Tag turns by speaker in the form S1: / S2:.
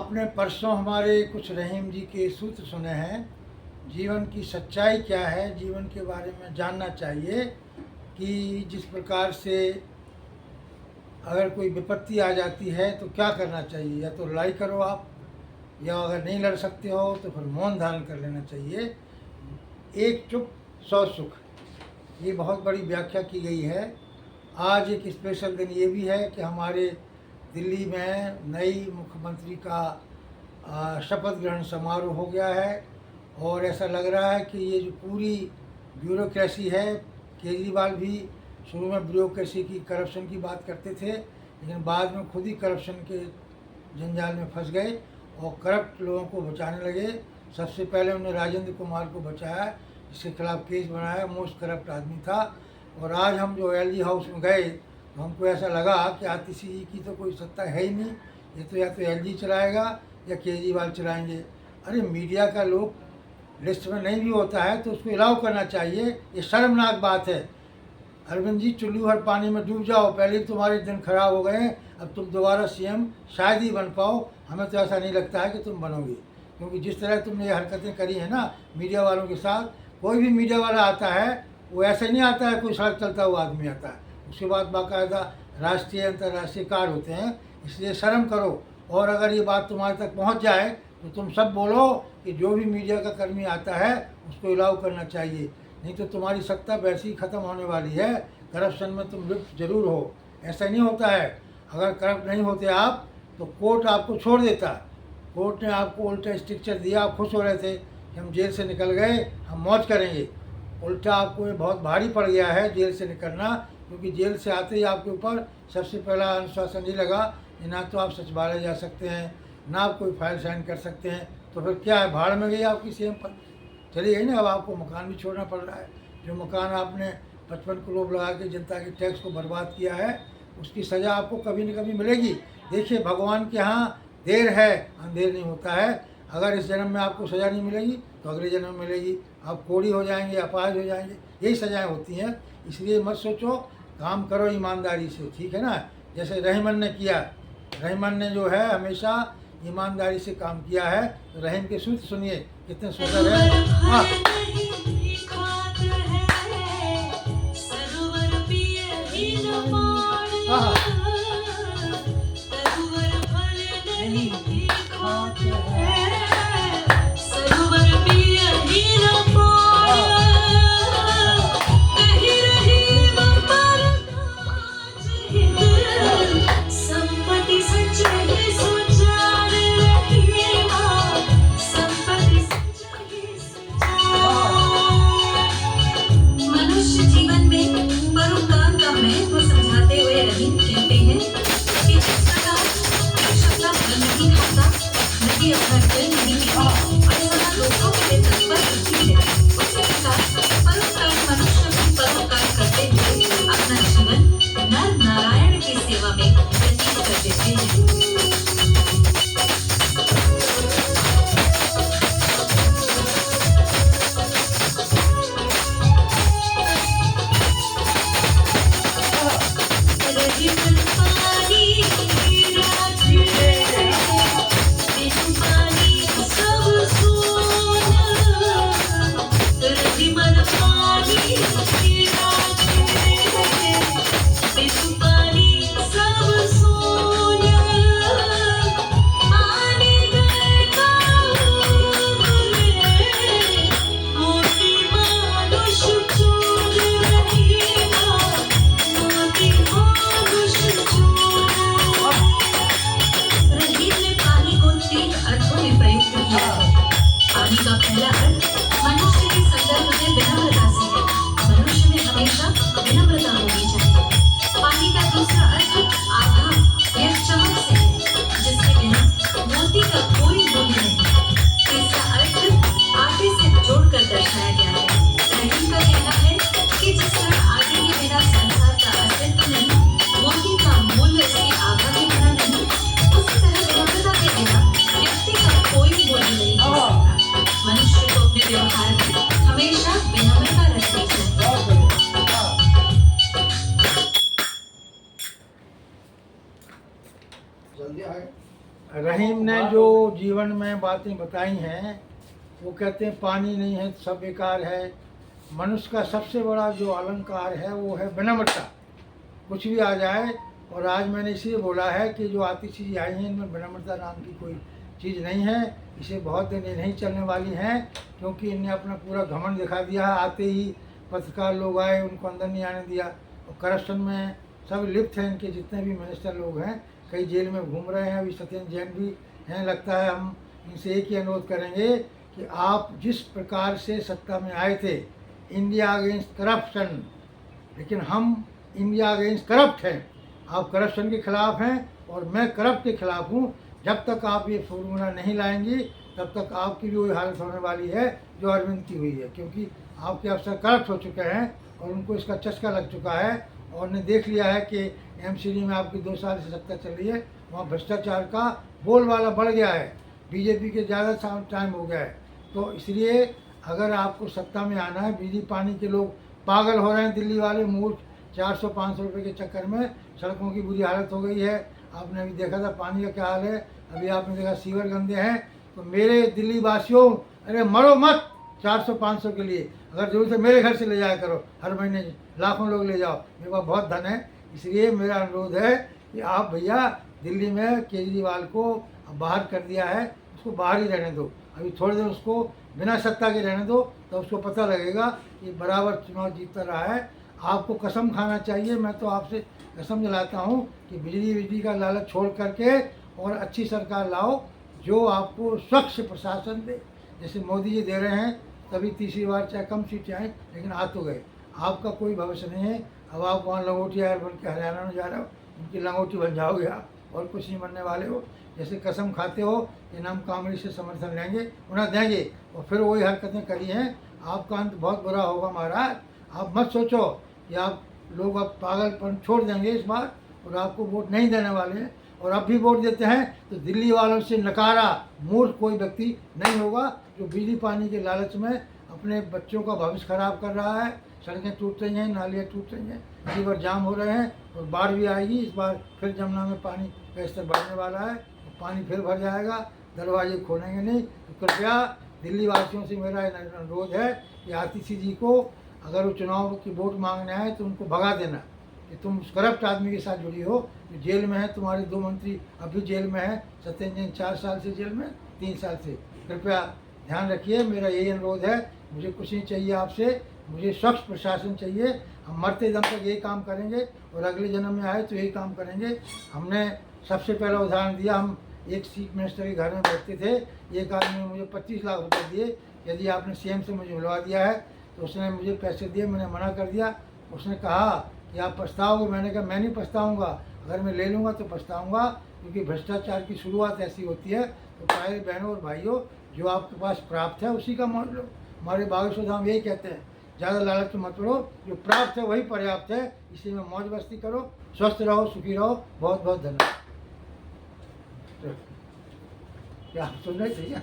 S1: आपने परसों हमारे कुछ रहीम जी के सूत्र सुने हैं। जीवन की सच्चाई क्या है, जीवन के बारे में जानना चाहिए कि जिस प्रकार से अगर कोई विपत्ति आ जाती है तो क्या करना चाहिए। या तो लड़ाई करो आप, या अगर नहीं लड़ सकते हो तो फिर मौन धारण कर लेना चाहिए। एक चुप 100 सुख, ये बहुत बड़ी व्याख्या की गई है। आज एक स्पेशल दिन ये भी है कि हमारे दिल्ली में नई मुख्यमंत्री का शपथ ग्रहण समारोह हो गया है। और ऐसा लग रहा है कि ये जो पूरी ब्यूरोक्रेसी है, केजरीवाल भी शुरू में ब्यूरोक्रेसी की, करप्शन की बात करते थे, लेकिन बाद में खुद ही करप्शन के जंजाल में फंस गए और करप्ट लोगों को बचाने लगे। सबसे पहले उन्होंने राजेंद्र कुमार को बचाया, जिसके खिलाफ केस बनाया, मोस्ट करप्ट आदमी था। और आज हम जो LG हाउस में गए तो हमको ऐसा लगा कि आतिशी जी की तो कोई सत्ता है ही नहीं, ये तो या तो LG चलाएगा या केजरीवाल चलाएंगे। अरे मीडिया का लोग लिस्ट में नहीं भी होता है तो उसको अलाउ करना चाहिए, ये शर्मनाक बात है। अरविंद जी, चुल्लू हर पानी में डूब जाओ, पहले ही तुम्हारे दिन खराब हो गए, अब तुम दोबारा CM शायद ही बन पाओ। हमें तो ऐसा नहीं लगता है कि तुम बनोगे, क्योंकि जिस तरह तुमने ये हरकतें करी हैं ना मीडिया वालों के साथ। कोई भी मीडिया वाला आता है वो ऐसे नहीं आता है कोई सड़क चलता हुआ आदमी आता है, उसके बाद बाकायदा राष्ट्रीय अंतर्राष्ट्रीय कार्ड होते हैं। इसलिए शर्म करो, और अगर ये बात तुम्हारे तक पहुंच जाए तो तुम सब बोलो कि जो भी मीडिया का कर्मी आता है उसको अलाउ करना चाहिए, नहीं तो तुम्हारी सत्ता वैसे ही ख़त्म होने वाली है। करप्शन में तुम लिप्त जरूर हो, ऐसा नहीं होता है। अगर करप्ट नहीं होते आप तो कोर्ट आपको छोड़ देता। कोर्ट ने आपको उल्टा स्ट्रक्चर दिया, आप खुश हो रहे थे कि हम जेल से निकल गए, हम मौज करेंगे। उल्टा आपको ये बहुत भारी पड़ गया है जेल से निकलना, क्योंकि जेल से आते ही आपके ऊपर सबसे पहला अनुशासन ये लगा कि ना तो आप सचिवालय जा सकते हैं, ना आप कोई फाइल साइन कर सकते हैं। तो फिर क्या है, भाड़ में गई आपकी CM पर चली गई ना। अब आपको मकान भी छोड़ना पड़ रहा है। जो मकान आपने 55 करोड़ लगा के जनता के टैक्स को बर्बाद किया है, उसकी सज़ा आपको कभी न कभी मिलेगी। देखिए, भगवान के यहाँ देर है अंधेर नहीं होता है। अगर इस जन्म में आपको सज़ा नहीं मिलेगी तो अगले जन्म में मिलेगी। आप कोढ़ी हो जाएंगे, अपाहिज हो जाएंगे, यही सज़ाएँ होती हैं। इसलिए मत सोचो, काम करो ईमानदारी से, ठीक है ना। जैसे रहीमन ने किया, रहीमन ने जो है हमेशा ईमानदारी से काम किया है। तो रहीम के सूत्र सुनिए, कितने सुंदर है। हाँ, रहीम ने जो जीवन में बातें बताई हैं, वो कहते हैं पानी नहीं है तो सब बेकार है। मनुष्य का सबसे बड़ा जो अलंकार है वो है विनम्रता। कुछ भी आ जाए, और आज मैंने इसलिए बोला है कि जो आती चीज़ें आई हैं इनमें विनम्रता नाम की कोई चीज़ नहीं है। इसे बहुत दिन नहीं चलने वाली हैं, क्योंकि इनने अपना पूरा घमंड दिखा दिया है। आते ही पत्रकार लोग आए, उनको अंदर नहीं आने दिया, और करप्शन में सब लिप्त हैं। इनके जितने भी मिनिस्टर लोग हैं कई जेल में घूम रहे हैं, अभी सत्येंद्र जैन भी हैं। लगता है हम इनसे एक ही अनुरोध करेंगे कि आप जिस प्रकार से सत्ता में आए थे, इंडिया अगेंस्ट करप्शन, लेकिन हम इंडिया अगेंस्ट करप्ट हैं। आप करप्शन के खिलाफ हैं और मैं करप्ट के खिलाफ हूँ। जब तक आप ये फॉर्मूला नहीं लाएंगी तब तक आपकी भी वही हालत होने वाली है जो अरविंद की हुई है, क्योंकि आपके अफसर करप्ट हो चुके हैं और उनको इसका चस्का लग चुका है, और ने देख लिया है कि एमसीडी में आपकी 2 साल से सत्ता चल रही है, वहाँ भ्रष्टाचार का बोलबाला बढ़ गया है। बीजेपी के ज़्यादा टाइम हो गया है। तो इसलिए अगर आपको सत्ता में आना है, बिजली पानी के लोग पागल हो रहे हैं, दिल्ली वाले मूर्ख 400-500 रुपये के चक्कर में सड़कों की बुरी हालत हो गई है। आपने अभी देखा था पानी का क्या हाल है, अभी आपने देखा सीवर गंदे हैं। तो मेरे दिल्ली वासियों, अरे मरो मत 400-500 के लिए, अगर जरूरत है मेरे घर से ले जाया करो, हर महीने लाखों लोग ले जाओ, मेरे पास बहुत धन है। इसलिए मेरा अनुरोध है कि आप भैया दिल्ली में केजरीवाल को बाहर कर दिया है, उसको बाहर ही रहने दो, अभी थोड़े दिन उसको बिना सत्ता के रहने दो, तो उसको पता लगेगा कि बराबर चुनाव जीतता रहा है। आपको कसम खाना चाहिए, मैं तो आपसे कसम दिलाता हूँ कि बिजली का लालच छोड़ करके और अच्छी सरकार लाओ जो आपको स्वच्छ प्रशासन दे, जैसे मोदी जी दे रहे हैं। तभी तीसरी बार चाहे कम सीटें आए, लेकिन आ तो गए। आपका कोई भविष्य नहीं है। अब आप वहाँ लंगोटी आयर बन के हरियाणा में जा रहे हो, उनकी लंगोटी बन जाओगे आप, और कुछ नहीं बनने वाले हो। जैसे कसम खाते हो कि हम कांग्रेस से समर्थन लेंगे, उन्हें देंगे, और फिर वही हरकतें करी हैं। आपका अंत बहुत बुरा होगा महाराज। आप मत सोचो कि आप लोग अब पागलपन छोड़ देंगे इस बार और आपको वोट नहीं देने वाले हैं। और अब भी वोट देते हैं तो दिल्ली वालों से नकारा मूर्ख कोई व्यक्ति नहीं होगा जो बिजली पानी के लालच में अपने बच्चों का भविष्य खराब कर रहा है। सड़कें टूट रही हैं, नालियाँ टूट रही हैं, रिवर जाम हो रहे हैं, और बाढ़ भी आएगी। इस बार फिर जमुना में पानी का स्तर बढ़ने वाला है, तो पानी फिर भर जाएगा, दरवाजे खोलेंगे नहीं। तो कृपया दिल्ली वासियों से मेरा अनुरोध है कि आतिशी जी को अगर वो चुनाव की वोट मांगने आए तो उनको भगा देना कि तुम उस करप्ट आदमी के साथ जुड़ी हो जो जेल में है। तुम्हारे 2 मंत्री अभी जेल में है, सत्येंद्र जैन 4 साल से जेल में, 3 साल से। कृपया ध्यान रखिए, मेरा यही अनुरोध है। मुझे कुछ नहीं चाहिए आपसे, मुझे स्वच्छ प्रशासन चाहिए। हम मरते दम तक यही काम करेंगे और अगले जन्म में आए तो यही काम करेंगे। हमने सबसे पहला उदाहरण दिया, हम एक चीफ मिनिस्टर के घर में बैठते थे, एक आदमी ने मुझे 25 लाख रुपए दिए, यदि आपने सीएम से मुझे मिलवा दिया है। तो उसने मुझे पैसे दिए, मैंने मना कर दिया। उसने कहा कि आप पछताओगे, मैंने कहा मैं नहीं पछताऊँगा, अगर मैं ले लूँगा तो पछताऊँगा, क्योंकि भ्रष्टाचार की शुरुआत ऐसी होती है। तो प्यारे बहनों और भाइयों, जो आपके पास प्राप्त है उसी का मान लो। हमारे बागेश्वर धाम यही कहते हैं, ज़्यादा लालच मत करो, जो प्राप्त है वही पर्याप्त है। इसी में मौज मस्ती करो, स्वस्थ रहो, सुखी रहो। बहुत बहुत धन्यवाद। क्या सुन रहे थे?